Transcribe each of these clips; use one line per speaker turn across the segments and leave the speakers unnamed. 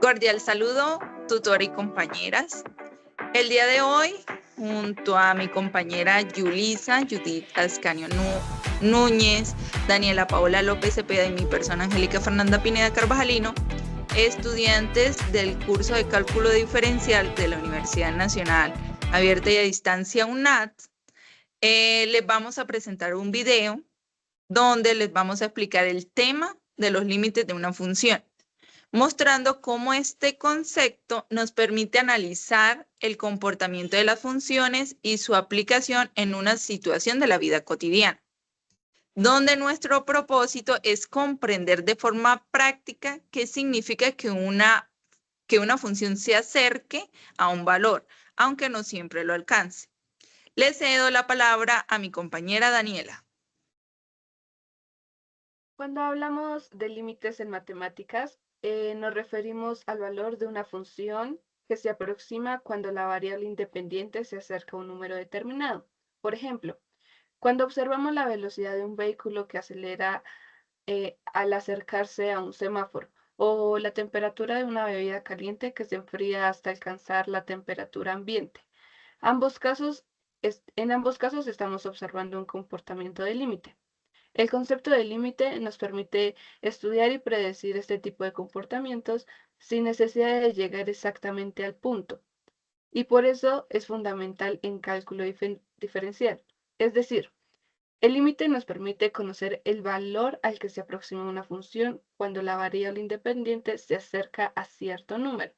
Cordial saludo, tutor y compañeras. El día de hoy, junto a mi compañera Yulisa, Judith Ascanio Núñez, Daniela Paola López Cepeda y mi persona Angélica Fernanda Pineda Carvajalino, estudiantes del curso de cálculo diferencial de la Universidad Nacional Abierta y a Distancia UNAD, les vamos a presentar un video donde les vamos a explicar el tema de los límites de una función, mostrando cómo este concepto nos permite analizar el comportamiento de las funciones y su aplicación en una situación de la vida cotidiana, donde nuestro propósito es comprender de forma práctica qué significa que una función se acerque a un valor, aunque no siempre lo alcance. Le cedo la palabra a mi compañera Daniela.
Cuando hablamos de límites en matemáticas, nos referimos al valor de una función que se aproxima cuando la variable independiente se acerca a un número determinado. Por ejemplo, cuando observamos la velocidad de un vehículo que acelera al acercarse a un semáforo, o la temperatura de una bebida caliente que se enfría hasta alcanzar la temperatura ambiente. En ambos casos estamos observando un comportamiento de límite. El concepto de límite nos permite estudiar y predecir este tipo de comportamientos sin necesidad de llegar exactamente al punto, y por eso es fundamental en cálculo diferencial. Es decir, el límite nos permite conocer el valor al que se aproxima una función cuando la variable independiente se acerca a cierto número.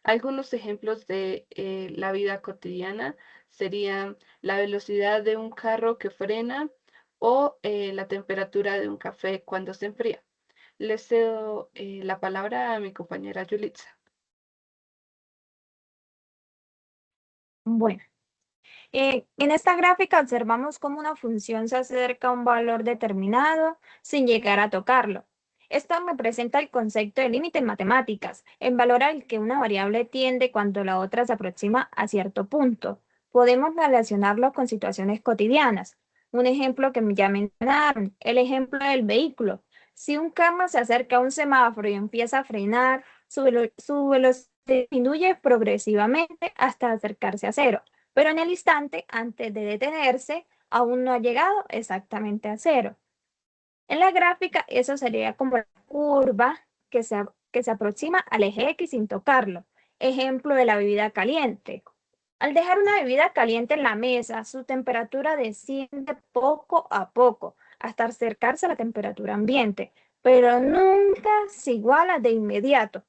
Algunos ejemplos de la vida cotidiana serían la velocidad de un carro que frena o la temperatura de un café cuando se enfría. Le cedo la palabra a mi compañera Yulitza.
Bueno, en esta gráfica observamos cómo una función se acerca a un valor determinado sin llegar a tocarlo. Esto representa el concepto de límite en matemáticas, el valor al que una variable tiende cuando la otra se aproxima a cierto punto. Podemos relacionarlo con situaciones cotidianas. Un ejemplo que ya mencionaron, el ejemplo del vehículo. Si un carro se acerca a un semáforo y empieza a frenar, su velocidad disminuye progresivamente hasta acercarse a cero, pero en el instante antes de detenerse aún no ha llegado exactamente a cero. En la gráfica eso sería como la curva que se aproxima al eje X sin tocarlo. Ejemplo de la bebida caliente. Al dejar una bebida caliente en la mesa, su temperatura desciende poco a poco hasta acercarse a la temperatura ambiente, pero nunca se iguala de inmediato.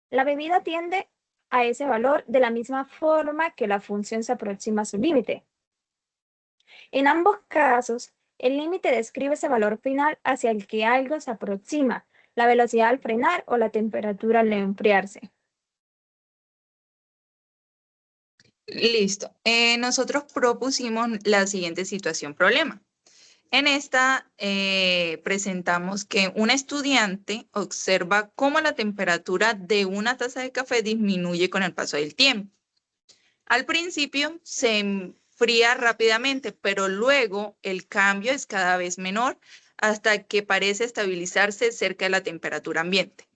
La bebida tiende a ese valor de la misma forma que la función se aproxima a su límite. En ambos casos, el límite describe ese valor final hacia el que algo se aproxima, la velocidad al frenar o la temperatura al enfriarse.
Listo. Nosotros propusimos la siguiente situación problema. En esta presentamos que un estudiante observa cómo la temperatura de una taza de café disminuye con el paso del tiempo. Al principio se enfría rápidamente, pero luego el cambio es cada vez menor hasta que parece estabilizarse cerca de la temperatura ambiente.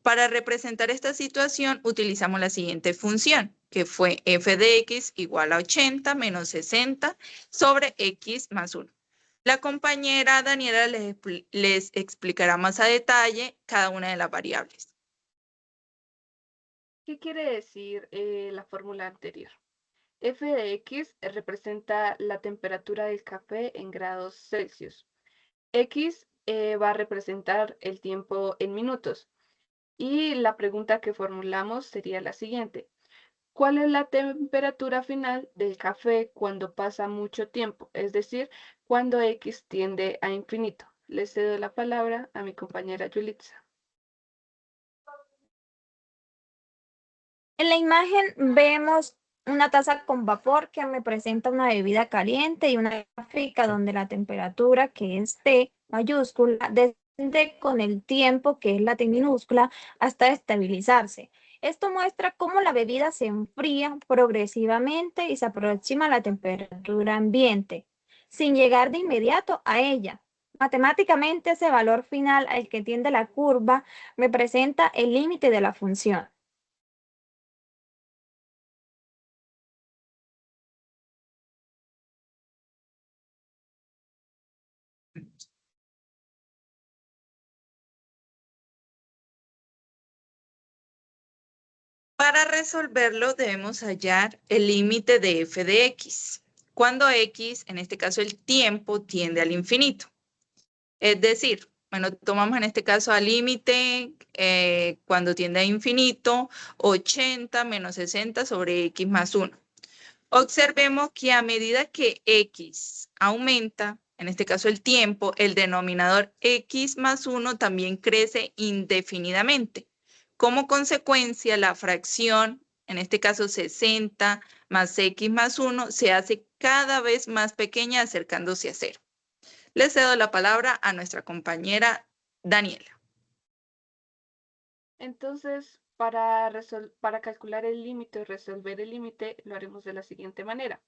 Para representar esta situación utilizamos la siguiente función, que fue f de x igual a 80 menos 60 sobre x más 1. La compañera Daniela les explicará más a detalle cada una de las variables.
¿Qué quiere decir la fórmula anterior? F de X representa la temperatura del café en grados Celsius. X va a representar el tiempo en minutos. Y la pregunta que formulamos sería la siguiente. ¿Cuál es la temperatura final del café cuando pasa mucho tiempo? Es decir, cuando X tiende a infinito. Le cedo la palabra a mi compañera Yulitza.
En la imagen vemos una taza con vapor que representa una bebida caliente y una gráfica donde la temperatura, que es T mayúscula, desciende con el tiempo, que es la T minúscula, hasta estabilizarse. Esto muestra cómo la bebida se enfría progresivamente y se aproxima a la temperatura ambiente, sin llegar de inmediato a ella. Matemáticamente, ese valor final al que tiende la curva representa el límite de la función.
Para resolverlo debemos hallar el límite de f de x, cuando x, en este caso el tiempo, tiende al infinito. Es decir, bueno, tomamos en este caso al límite cuando tiende a infinito, 80 menos 60 sobre x más 1. Observemos que a medida que x aumenta, en este caso el tiempo, el denominador x más 1 también crece indefinidamente. Como consecuencia, la fracción, en este caso 60 más x más 1, se hace cada vez más pequeña acercándose a 0. Le cedo la palabra a nuestra compañera Daniela.
Entonces, para calcular el límite o resolver el límite, lo haremos de la siguiente manera.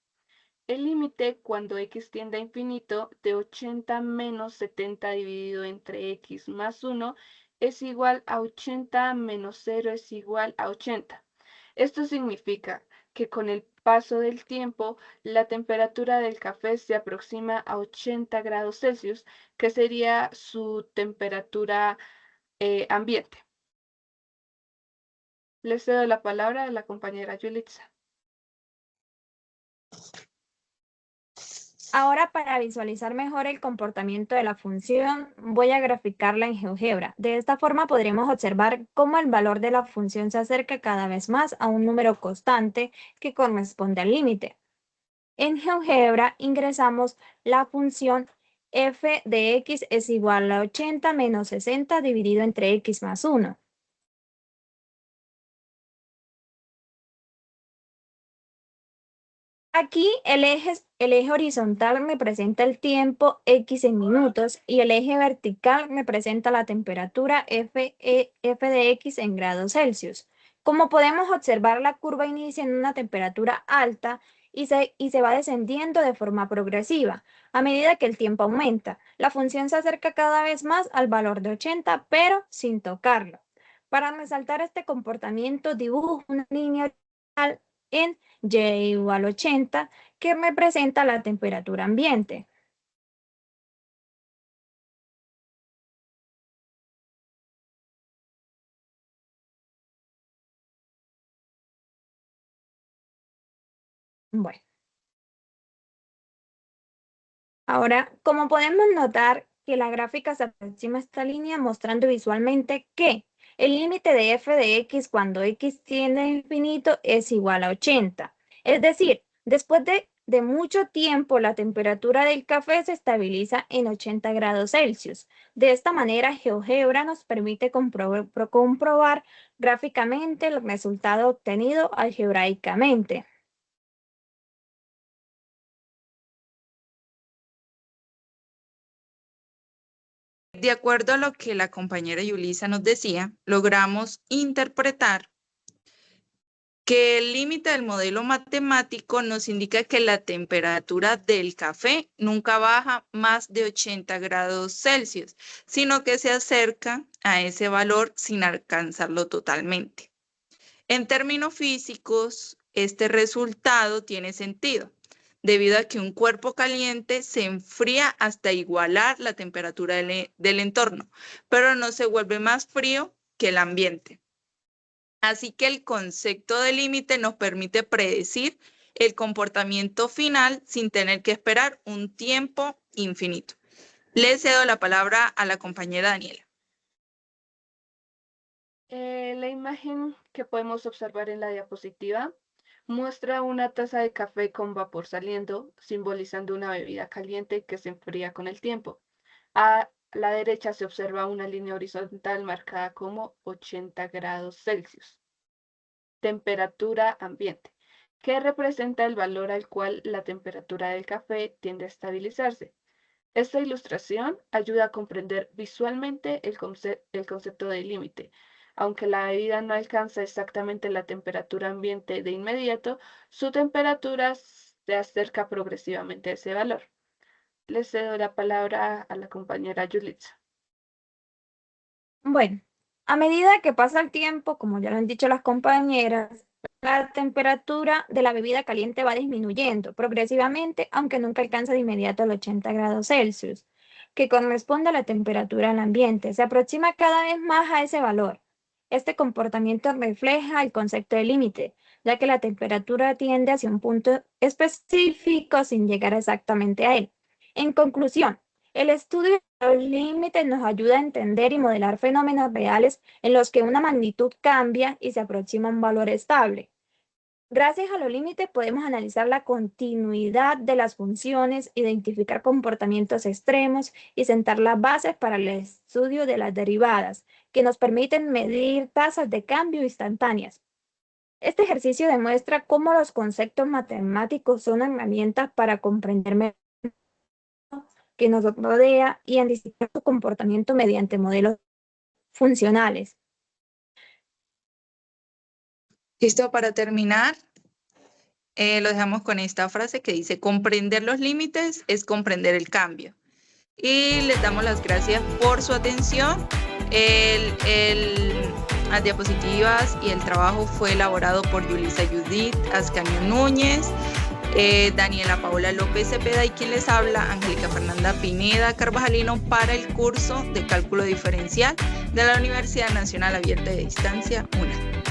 El límite cuando x tiende a infinito de 80 menos 70 dividido entre x más 1 es igual a 80 menos 0 es igual a 80. Esto significa que con el paso del tiempo, la temperatura del café se aproxima a 80 grados Celsius, que sería su temperatura ambiente. Le cedo la palabra a la compañera Yulitza.
Ahora, para visualizar mejor el comportamiento de la función, voy a graficarla en GeoGebra. De esta forma podremos observar cómo el valor de la función se acerca cada vez más a un número constante que corresponde al límite. En GeoGebra ingresamos la función f de x es igual a 80 menos 60 dividido entre x más 1. Aquí el eje horizontal me presenta el tiempo x en minutos y el eje vertical me presenta la temperatura f de x en grados Celsius. Como podemos observar, la curva inicia en una temperatura alta y se va descendiendo de forma progresiva. A medida que el tiempo aumenta, la función se acerca cada vez más al valor de 80, pero sin tocarlo. Para resaltar este comportamiento, dibujo una línea horizontal en y igual 80, que representa la temperatura ambiente. Bueno, ahora, como podemos notar que la gráfica se aproxima a esta línea mostrando visualmente que el límite de f de x cuando x tiende a infinito es igual a 80. Es decir, después de mucho tiempo, la temperatura del café se estabiliza en 80 grados Celsius. De esta manera, GeoGebra nos permite comprobar gráficamente el resultado obtenido algebraicamente.
De acuerdo a lo que la compañera Yulisa nos decía, logramos interpretar que el límite del modelo matemático nos indica que la temperatura del café nunca baja más de 80 grados Celsius, sino que se acerca a ese valor sin alcanzarlo totalmente. En términos físicos, este resultado tiene sentido, debido a que un cuerpo caliente se enfría hasta igualar la temperatura del entorno, pero no se vuelve más frío que el ambiente. Así que el concepto de límite nos permite predecir el comportamiento final sin tener que esperar un tiempo infinito. Le cedo la palabra a la compañera Daniela.
La imagen que podemos observar en la diapositiva muestra una taza de café con vapor saliendo, simbolizando una bebida caliente que se enfría con el tiempo. A la derecha se observa una línea horizontal marcada como 80 grados Celsius. Temperatura ambiente, que representa el valor al cual la temperatura del café tiende a estabilizarse. Esta ilustración ayuda a comprender visualmente el concepto de límite. Aunque la bebida no alcanza exactamente la temperatura ambiente de inmediato, su temperatura se acerca progresivamente a ese valor. Le cedo la palabra a la compañera Yulitza.
Bueno, a medida que pasa el tiempo, como ya lo han dicho las compañeras, la temperatura de la bebida caliente va disminuyendo progresivamente, aunque nunca alcanza de inmediato los 80 grados Celsius, que corresponde a la temperatura del ambiente. Se aproxima cada vez más a ese valor. Este comportamiento refleja el concepto de límite, ya que la temperatura tiende hacia un punto específico sin llegar exactamente a él. En conclusión, el estudio de los límites nos ayuda a entender y modelar fenómenos reales en los que una magnitud cambia y se aproxima a un valor estable. Gracias a los límites podemos analizar la continuidad de las funciones, identificar comportamientos extremos y sentar las bases para el estudio de las derivadas, que nos permiten medir tasas de cambio instantáneas. Este ejercicio demuestra cómo los conceptos matemáticos son herramientas para comprender mejor que nos rodea y anticipar su comportamiento mediante modelos funcionales.
Listo, para terminar, lo dejamos con esta frase que dice: comprender los límites es comprender el cambio. Y les damos las gracias por su atención. Las diapositivas y el trabajo fue elaborado por Yulisa Judith Ascanio Núñez, Daniela Paola López Cepeda y quien les habla, Angélica Fernanda Pineda Carvajalino, para el curso de cálculo diferencial de la Universidad Nacional Abierta de Distancia, UNA.